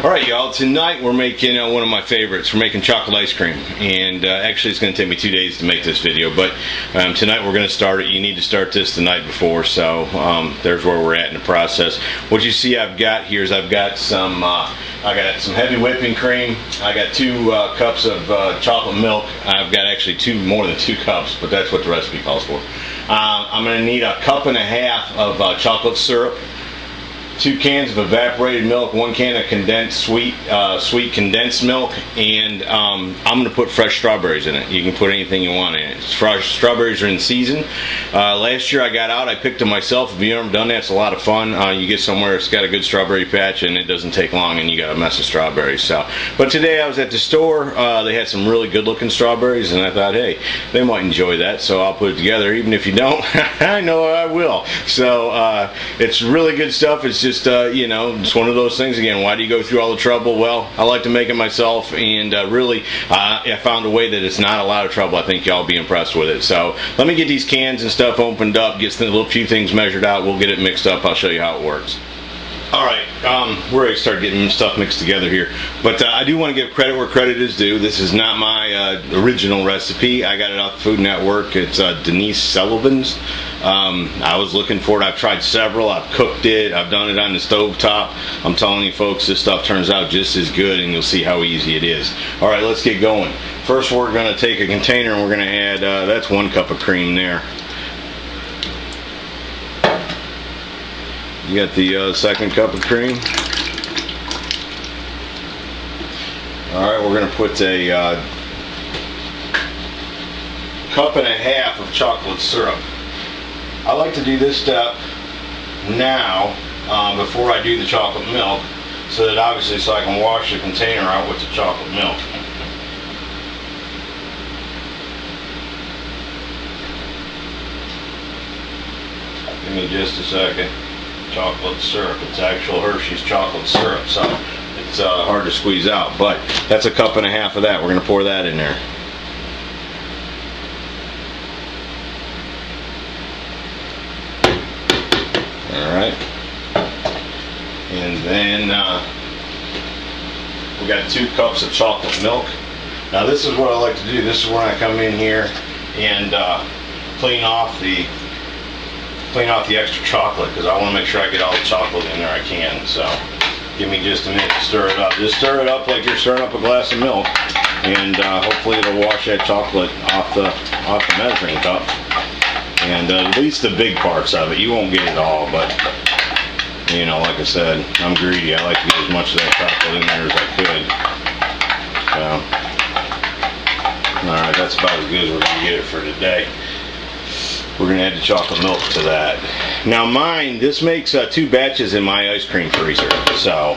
Alright y'all, tonight we're making one of my favorites. We're making chocolate ice cream, and actually it's going to take me 2 days to make this video, but tonight we're going to start it. You need to start this the night before, so there's where we're at in the process. What you see I've got here is I've got some heavy whipping cream. I got 2 cups of chocolate milk. I've got actually more than 2 cups, but that's what the recipe calls for. I'm going to need a 1.5 cups of chocolate syrup, 2 cans of evaporated milk, 1 can of condensed sweet condensed milk, and I'm going to put fresh strawberries in it. You can put anything you want in it. Fresh strawberries are in season. Last year I got out, I picked them myself. If you haven't done that, it's a lot of fun. You get somewhere it's got a good strawberry patch and it doesn't take long and you got a mess of strawberries. So, but today I was at the store, they had some really good looking strawberries and I thought, hey, they might enjoy that, so I'll put it together. Even if you don't, I know I will. So it's really good stuff. It's just, you know, it's one of those things again. Why do you go through all the trouble? Well, I like to make it myself, and really, I found a way that it's not a lot of trouble. I think y'all will be impressed with it. So let me get these cans and stuff opened up, get a little few things measured out. We'll get it mixed up. I'll show you how it works. Alright, we're ready to start getting stuff mixed together here. But I do want to give credit where credit is due. This is not my original recipe. I got it off the Food Network. It's Denise Sullivan's. I was looking for it. I've tried several. I've cooked it. I've done it on the stove top. I'm telling you folks, this stuff turns out just as good, and you'll see how easy it is. Alright, let's get going. First we're going to take a container and we're going to add, that's 1 cup of cream there. You got the 2nd cup of cream. Alright, we're going to put a 1.5 cups of chocolate syrup. I like to do this step now before I do the chocolate milk, so that obviously so I can wash the container out with the chocolate milk. Give me just a second. Chocolate syrup. It's actual Hershey's chocolate syrup, so it's hard to squeeze out, but that's a 1.5 cups of that. We're going to pour that in there. Alright, and then we got 2 cups of chocolate milk. Now this is what I like to do. This is when I come in here and clean off the extra chocolate, because I want to make sure I get all the chocolate in there I can. So give me just a minute to stir it up. Just stir it up like you're stirring up a glass of milk, and hopefully it'll wash that chocolate off the measuring cup, and at least the big parts of it. You won't get it all, but you know, like I said, I'm greedy. I like to get as much of that chocolate in there as I could. So, alright, that's about as good as we're going to get it for today. We're going to add the chocolate milk to that. Now mine, this makes 2 batches in my ice cream freezer. So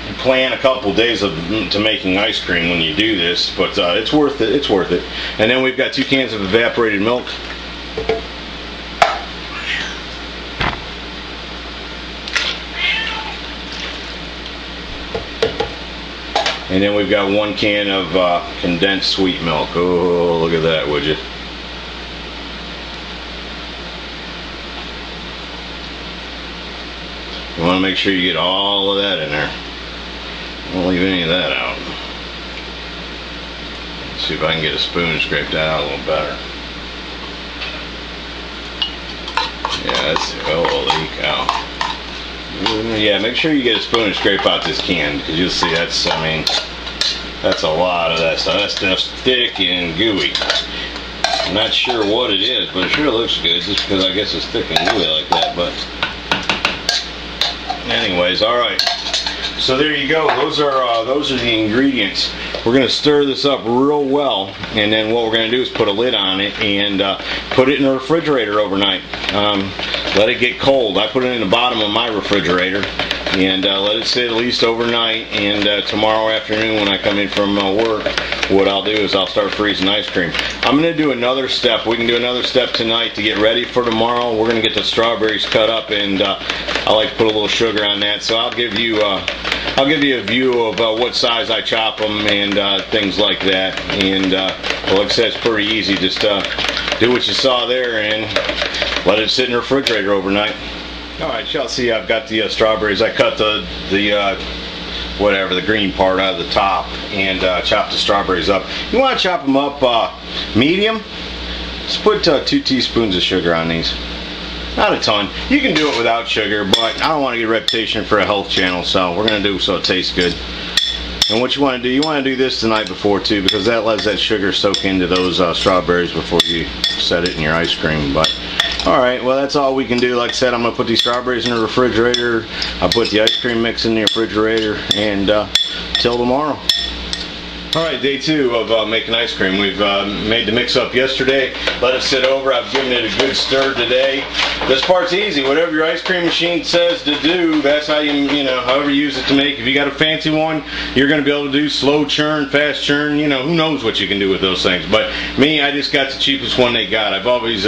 you plan a couple days to making ice cream when you do this, but it's worth it. It's worth it. And then we've got 2 cans of evaporated milk. And then we've got 1 can of condensed sweet milk. Oh, look at that, would you? You want to make sure you get all of that in there. Don't leave any of that out. Let's see if I can get a spoon and scrape that out a little better. Yeah, that's it. Oh, holy cow. Yeah, make sure you get a spoon and scrape out this can, because you'll see that's, I mean, that's a lot of that stuff. That stuff's thick and gooey. I'm not sure what it is, but it sure looks good, just because I guess it's thick and gooey like that, but anyways, alright. So there you go. Those are the ingredients. We're going to stir this up real well, and then what we're going to do is put a lid on it and put it in the refrigerator overnight. Let it get cold. I put it in the bottom of my refrigerator and let it sit at least overnight, and tomorrow afternoon when I come in from work, what I'll do is I'll start freezing ice cream. I'm going to do another step. We can do another step tonight to get ready for tomorrow. We're going to get the strawberries cut up, and I like to put a little sugar on that, so I'll give you a view of what size I chop them and things like that. And well, like I said, it's pretty easy. Just do what you saw there and let it sit in the refrigerator overnight. All right, y'all see I've got the strawberries. I cut the green part out of the top and chopped the strawberries up. You want to chop them up medium. Just put 2 teaspoons of sugar on these. Not a ton. You can do it without sugar, but I don't want to get a reputation for a health channel, so we're going to do so it tastes good. And what you want to do this the night before too, because that lets that sugar soak into those strawberries before you set it in your ice cream. But alright, well that's all we can do. Like I said, I'm going to put these strawberries in the refrigerator. I'll put the ice cream mix in the refrigerator, and till tomorrow. Alright, day 2 of making ice cream. We've made the mix up yesterday, let it sit over. I've given it a good stir today. This part's easy. Whatever your ice cream machine says to do, that's how however you use it to make. If you got a fancy one, you're going to be able to do slow churn, fast churn, who knows what you can do with those things. But me, I just got the cheapest one they got. I've always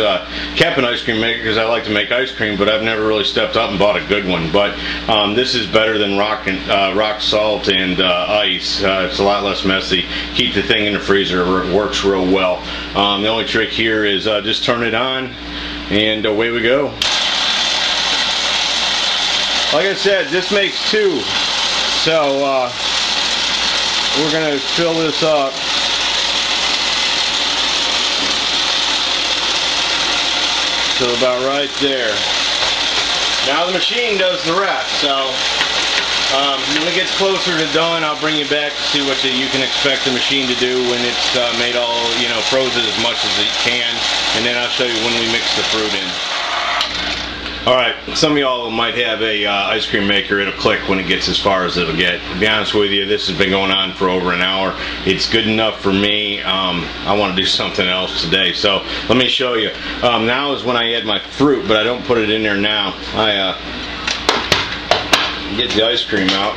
kept an ice cream maker because I like to make ice cream, but I've never really stepped up and bought a good one. But this is better than rock salt and ice. It's a lot less messy. Keep the thing in the freezer. It works real well. The only trick here is just turn it on and away we go. Like I said, this makes 2, so we're gonna fill this up. So about right there. Now the machine does the rest, so when it gets closer to done, I'll bring you back to see what you can expect the machine to do when it's made all, frozen as much as it can, and then I'll show you when we mix the fruit in. Alright, some of y'all might have a ice cream maker. It'll click when it gets as far as it'll get. To be honest with you, this has been going on for over an hour. It's good enough for me. I want to do something else today, so let me show you. Now is when I add my fruit, but I don't put it in there now. I get the ice cream out.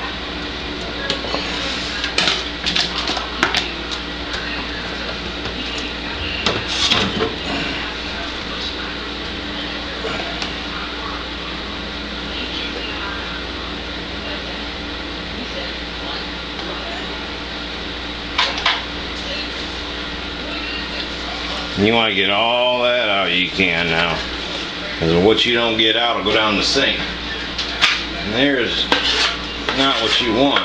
You want to get all that out, you can now. Because what you don't get out will go down the sink. And there's not what you want.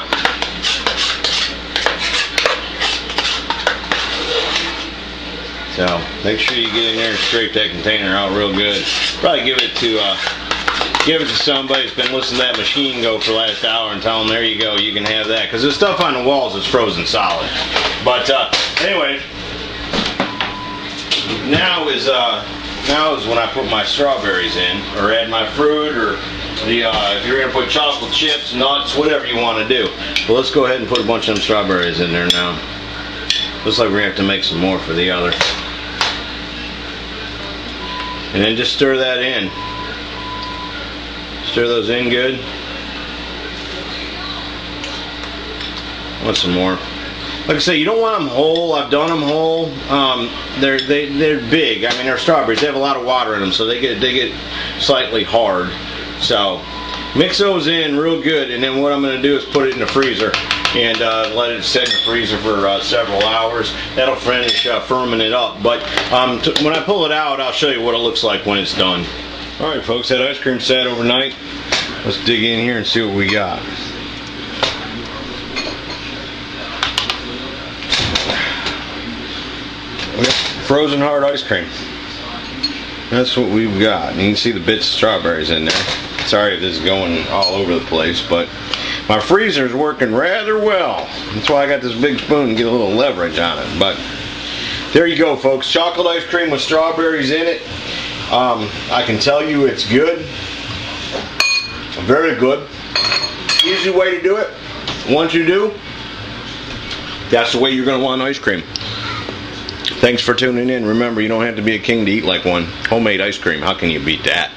So make sure you get in there and scrape that container out real good. Probably give it to somebody who's been listening to that machine go for the last hour and tell them, there you go, you can have that. Because the stuff on the walls is frozen solid. But anyway, now is when I put my strawberries in, or add my fruit, or if you're going to put chocolate chips, nuts, whatever you want to do. But let's go ahead and put a bunch of them strawberries in there now. Looks like we're going to have to make some more for the other. And then just stir that in. Stir those in good. Want some more. Like I say, you don't want them whole. I've done them whole. They're big. I mean, they're strawberries. They have a lot of water in them, so they get slightly hard. So mix those in real good, and then what I'm going to do is put it in the freezer and let it sit in the freezer for several hours. That'll finish firming it up. But when I pull it out, I'll show you what it looks like when it's done. All right, folks, that ice cream sat overnight. Let's dig in here and see what we got. Frozen hard ice cream. That's what we've got. And you can see the bits of strawberries in there. Sorry if this is going all over the place, but my freezer's working rather well. That's why I got this big spoon to get a little leverage on it. But there you go, folks. Chocolate ice cream with strawberries in it. I can tell you it's good. Very good. Easy way to do it. Once you do, that's the way you're going to want ice cream. Thanks for tuning in. Remember, you don't have to be a king to eat like one. Homemade ice cream, how can you beat that?